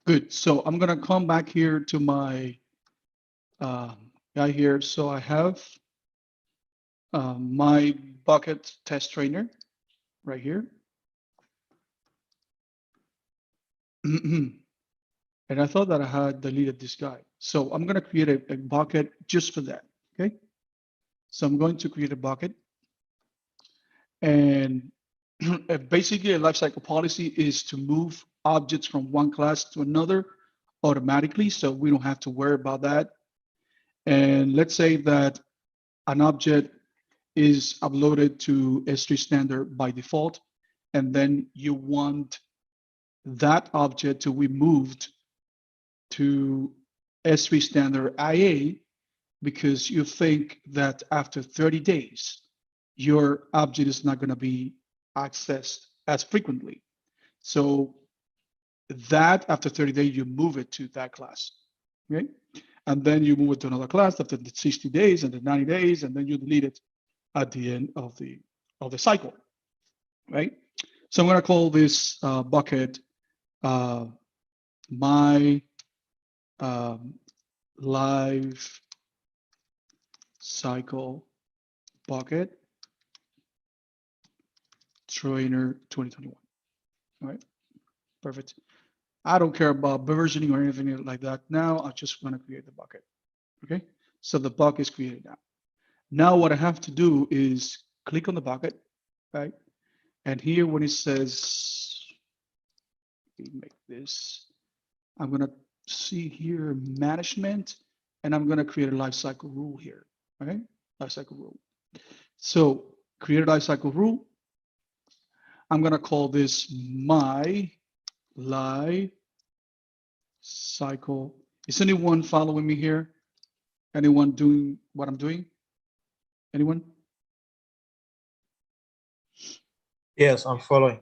Good. So I'm going to come back here to my guy here. So I have my bucket test trainer right here. And I thought that I had deleted this guy. So I'm going to create a bucket just for that. Okay. So I'm going to create a bucket. And basically a lifecycle policy is to move objects from one class to another automatically. So we don't have to worry about that. And let's say that an object is uploaded to S3 standard by default, and then you want that object to be moved to S3 standard IA because you think that after 30 days, your object is not going to be accessed as frequently. So that after 30 days, you move it to that class, okay? And then you move it to another class after the 60 days and the 90 days, and then you delete it at the end of the cycle, right? So I'm going to call this bucket my live cycle bucket trainer 2021. All right, perfect. I don't care about versioning or anything like that. Now I just want to create the bucket. Okay, so the bucket is created now. Now what I have to do is click on the bucket, right? And here when it says, let me make this, I'm going to see here management, and I'm going to create a lifecycle rule here. Okay, lifecycle rule. So create a lifecycle rule. I'm going to call this my life cycle. Is anyone following me here? Anyone doing what I'm doing? Anyone? Yes, I'm following.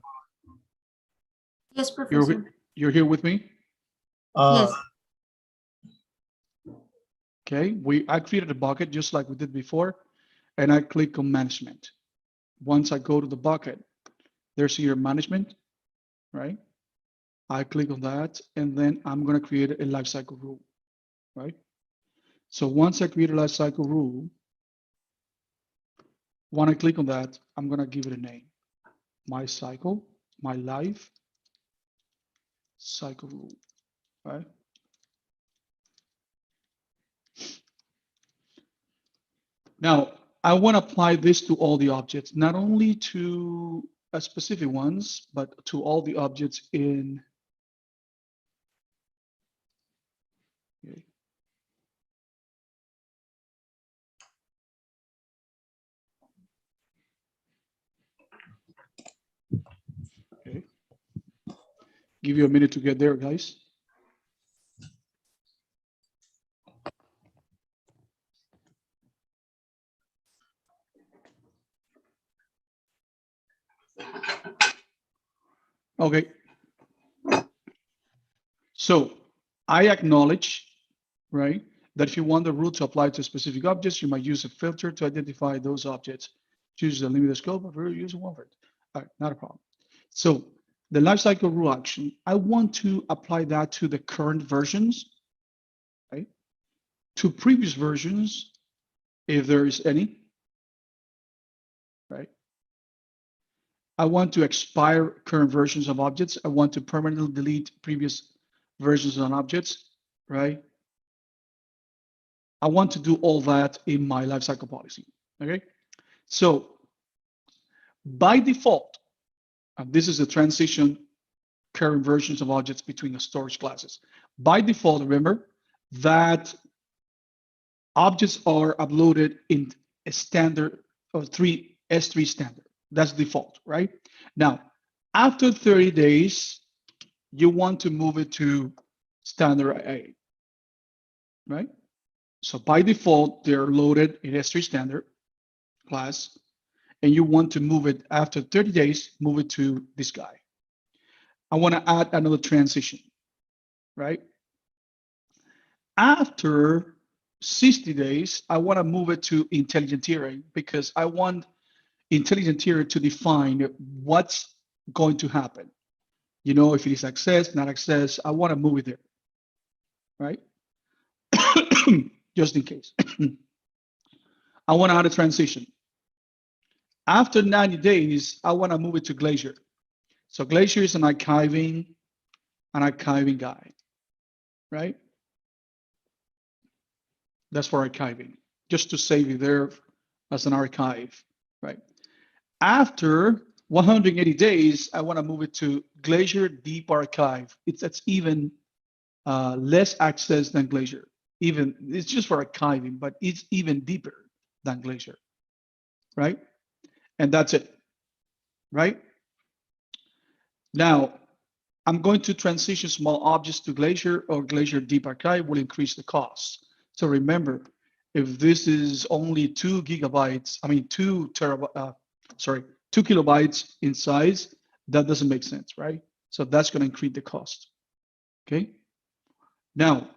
Yes, Professor. You're here with me? Yes. Okay, I created a bucket just like we did before, and I click on management. Once I go to the bucket, there's your management, right? I click on that, and then I'm going to create a lifecycle rule, right? So once I create a lifecycle rule, when I click on that, I'm going to give it a name. My cycle, my life cycle rule, right? Now, I want to apply this to all the objects, not only to specific ones, but to all the objects in. Okay. Okay. Give you a minute to get there, guys. Okay. So I acknowledge, right, that if you want the rule to apply to specific objects, you might use a filter to identify those objects. Choose the limited scope of use one word. All right, not a problem. So the lifecycle rule action, I want to apply that to the current versions, right? To previous versions, if there is any, right? I want to expire current versions of objects. I want to permanently delete previous versions of objects, right? I want to do all that in my lifecycle policy, okay? So by default, and this is a transition current versions of objects between the storage classes. By default, remember that objects are uploaded in a standard of S3 standard. That's default, right? Now, after 30 days, you want to move it to standard A, right? So by default, they're loaded in S3 standard class, and you want to move it after 30 days, move it to this guy. I want to add another transition, right? After 60 days, I want to move it to intelligent tiering because I want intelligent tier to define what's going to happen. You know, if it is accessed, not accessed, I want to move it there, right? Just in case. I want to add a transition. After 90 days, I want to move it to Glacier. So Glacier is an archiving guide, right? That's for archiving, just to save it there as an archive, right? After 180 days, I want to move it to Glacier Deep Archive. That's even less access than Glacier. Even it's just for archiving, but it's even deeper than Glacier, right? And that's it, right? Now, I'm going to transition small objects to Glacier, or Glacier Deep Archive will increase the cost. So remember, if this is only 2 gigabytes, I mean 2 kilobytes in size, that doesn't make sense, right? So that's going to increase the cost. Okay. Now,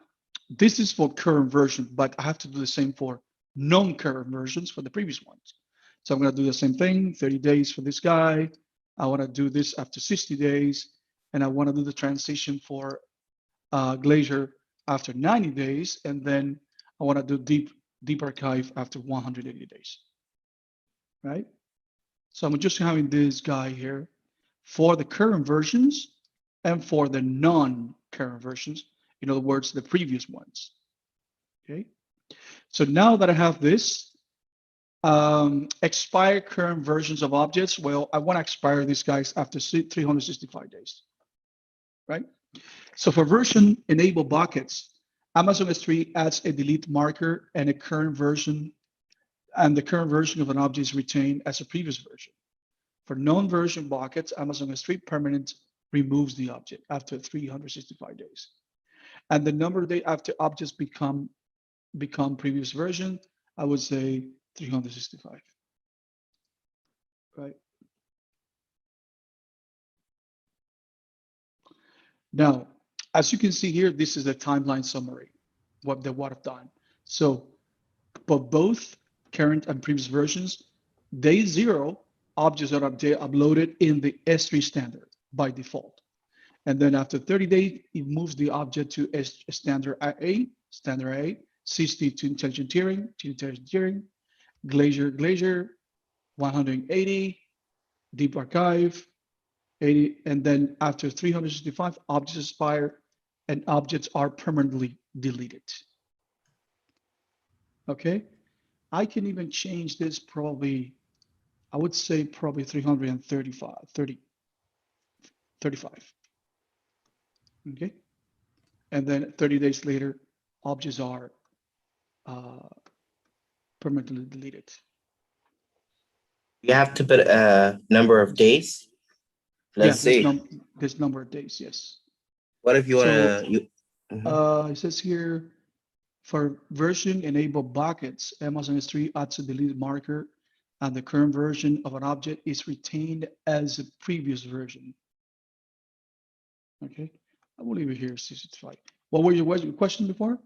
this is for current version, but I have to do the same for non-current versions for the previous ones. So I'm going to do the same thing, 30 days for this guy. I want to do this after 60 days, and I want to do the transition for Glacier after 90 days, and then I want to do deep archive after 180 days, right? So I'm just having this guy here for the current versions and for the non-current versions, in other words, the previous ones, okay? So now that I have this, expire current versions of objects, well, I want to expire these guys after 365 days, right? So for version enable buckets, Amazon S3 adds a delete marker and a current version, and the current version of an object is retained as a previous version. For non-version buckets, Amazon S3 permanent removes the object after 365 days. And the number of days after objects become previous version, I would say 365, right? Now, as you can see here, this is the timeline summary, what I've done. So for both current and previous versions, day 0, objects are uploaded in the S3 standard by default. And then after 30 days, it moves the object to standard A, 60 to intelligent tiering, Glacier, 180, deep archive, 80, and then after 365, objects expire and objects are permanently deleted. Okay, I can even change this probably, I would say probably 35. Okay, and then 30 days later, objects are permanently deleted. You have to put a number of days. Let's Yeah, see. this number of days, yes. What if you want to? It says here, for version enable buckets, Amazon S3 adds a delete marker, and the current version of an object is retained as a previous version. Okay, I will leave it here, 65. What was your question before?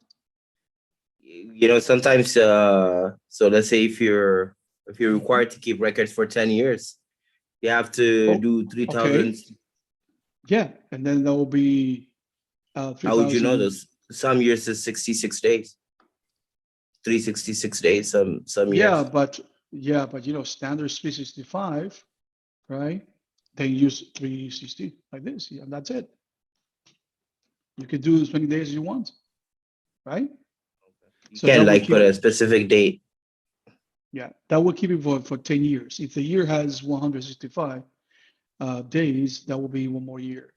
You know, sometimes, so let's say if you're required to keep records for 10 years, you have to do 3,000. Okay. Yeah, and then that will be 3,000. How would you know this? Some years is 66 days, 366 days, some years. Yeah, but you know, standard is 365, right? They use 360 like this, and that's it. You can do as many days as you want, right? You can like put a specific date. Yeah, that will keep it for 10 years. If the year has 165 days, that will be one more year.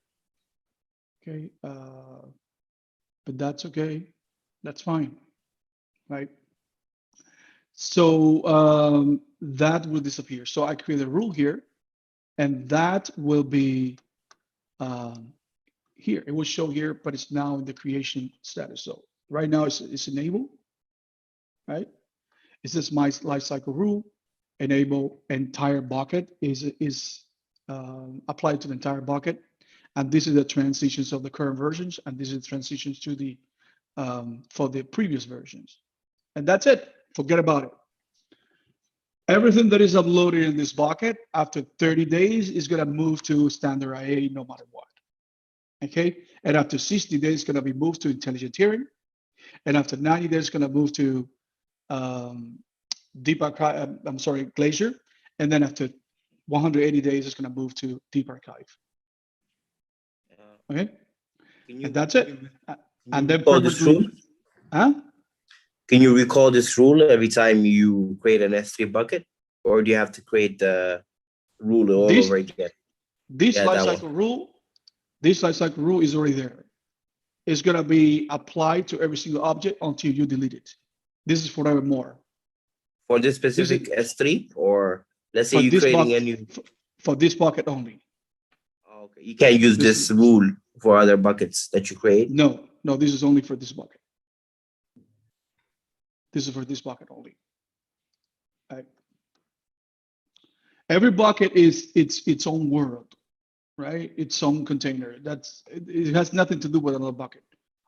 Okay, but that's okay. That's fine, right? So that will disappear. So I create a rule here, and that will be here. It will show here, but it's now in the creation status. So right now it's enabled, right? It says my lifecycle rule, enable entire bucket is applied to the entire bucket. And this is the transitions of the current versions, and this is the transitions to the for the previous versions. And that's it. Forget about it. Everything that is uploaded in this bucket after 30 days is going to move to standard IA no matter what. Okay, and after 60 days, it's going to be moved to intelligent tiering, and after 90 days, it's going to move to deep archive. I'm sorry, Glacier, and then after 180 days, it's going to move to deep archive. Okay, Can you, and that's it. can And you then recall this rule? huh? Can you recall this rule every time you create an S3 bucket, or do you have to create the rule all This over again? this Yeah, that lifecycle rule, this lifecycle rule is already there. It's going to be applied to every single object until you delete it. This is forevermore. For this specific S3, or let's say For you're this creating a bucket, new. for this bucket only. Okay, you can't use This this is rule for other buckets that you create. no. This is only for this bucket. This is for this bucket only. Right? Every bucket is its own world, right? Its own container. It has nothing to do with another bucket,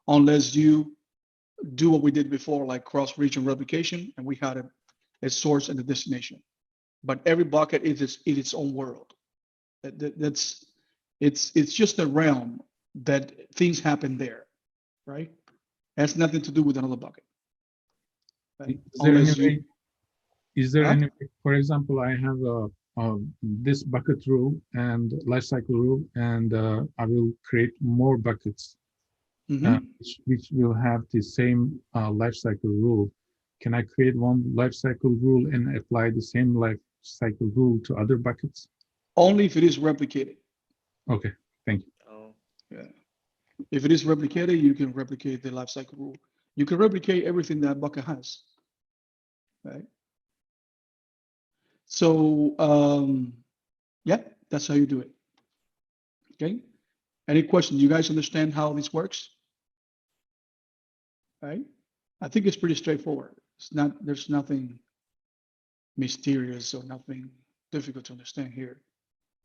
unless you do what we did before, like cross-region replication, and we had a source and a destination. But every bucket is its own world. That's it's just a realm that things happen there, right? It has nothing to do with another bucket. Right? Is there any Unless way, you, is there Huh? any, for example, I have this bucket rule and lifecycle rule, and I will create more buckets Mhm. which will have the same lifecycle rule. Can I create one lifecycle rule and apply the same lifecycle rule to other buckets? Only if it is replicated. Okay, thank you. Oh, Yeah. If it is replicated, you can replicate the lifecycle rule. You can replicate everything that bucket has, right? So yeah, that's how you do it. Okay. Any questions? You guys understand how this works? Right? I think it's pretty straightforward. It's not. There's nothing mysterious or nothing difficult to understand here.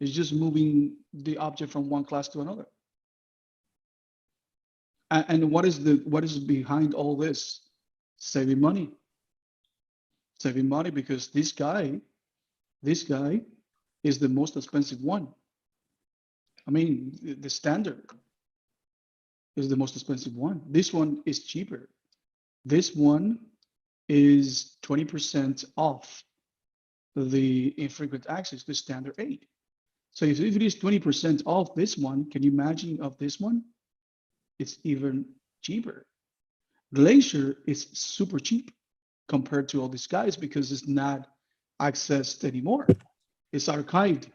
It's just moving the object from one class to another. And what is behind all this? Saving money. Saving money because this guy is the most expensive one. I mean, the standard is the most expensive one. This one is cheaper. This one is 20% off the infrequent access, the standard 8. So if it is 20% off this one, can you imagine of this one? It's even cheaper. Glacier is super cheap compared to all these guys because it's not accessed anymore. It's archived,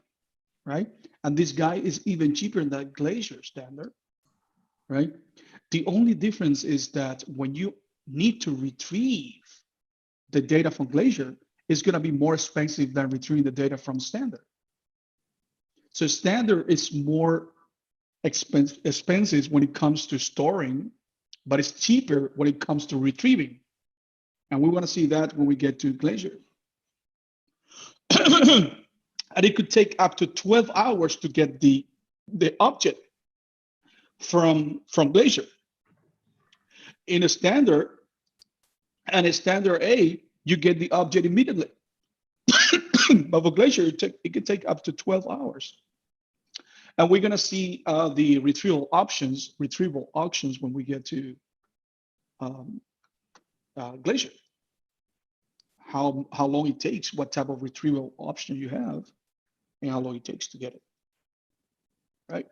right? And this guy is even cheaper than Glacier standard, right? The only difference is that when you need to retrieve the data from Glacier, it's going to be more expensive than retrieving the data from standard. So standard is more expensive when it comes to storing, but it's cheaper when it comes to retrieving. And we want to see that when we get to Glacier. And it could take up to 12 hours to get the object from Glacier. In a standard A, you get the object immediately. But for Glacier, it could take up to 12 hours. And we're going to see the retrieval options when we get to Glacier. How long it takes, what type of retrieval option you have, and how long it takes to get it. Right?